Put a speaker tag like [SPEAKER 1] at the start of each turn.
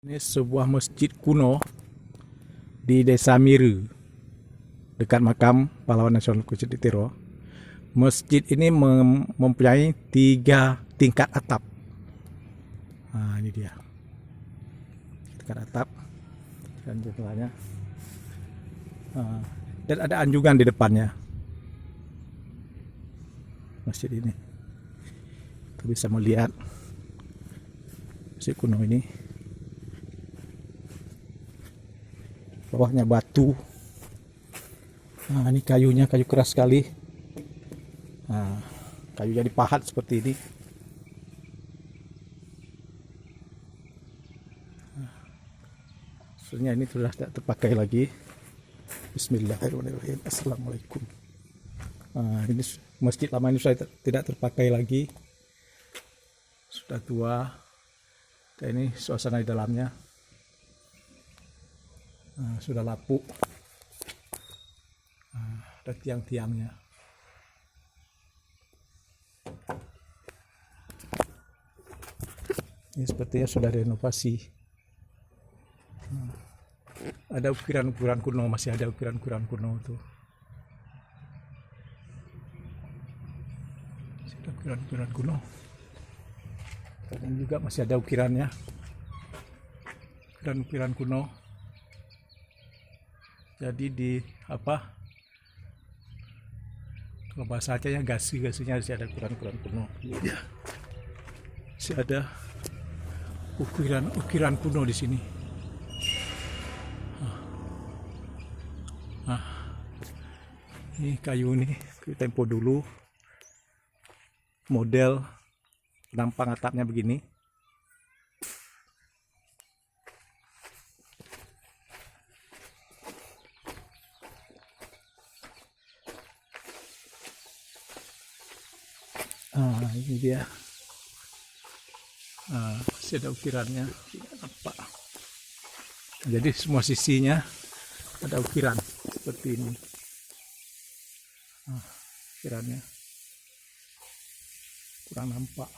[SPEAKER 1] Ini sebuah masjid kuno di Desa Miru, dekat makam pahlawan nasional Kusut Ditiro. Masjid ini mempunyai 3 tingkat atap. Nah, ini dia. Tingkat atap dan jendelanya. Dan ada anjungan di depannya. Masjid ini. Kita bisa melihat masjid kuno ini. Bawahnya batu. Nah, ini kayunya, kayu keras sekali. Nah, kayunya dipahat seperti ini. Sebenarnya ini sudah tidak terpakai lagi. Bismillahirrahmanirrahim. Assalamualaikum. Nah, ini masjid lama ini sudah tidak terpakai lagi. Sudah tua. Dan ini suasana di dalamnya. Nah, sudah lapuk. Nah, ada tiang-tiangnya. Ini sepertinya sudah renovasi. Nah, ada ukiran-ukiran kuno, masih ada ukiran-ukiran kuno tuh. Masih ada ukiran-ukiran kuno. Dan juga masih ada ukirannya. Ukiran-ukiran kuno. Jadi di kalau bahasa Acehnya gasi-gasinya masih ada ukiran-ukiran kuno. Ya. Masih ada ukiran kuno di sini. Ini kayu nih, kayu tempo dulu. Model penampang atapnya begini. Ini dia. Masih ada ukirannya. Apa? Jadi semua sisinya ada ukiran seperti ini. Ukirannya kurang nampak.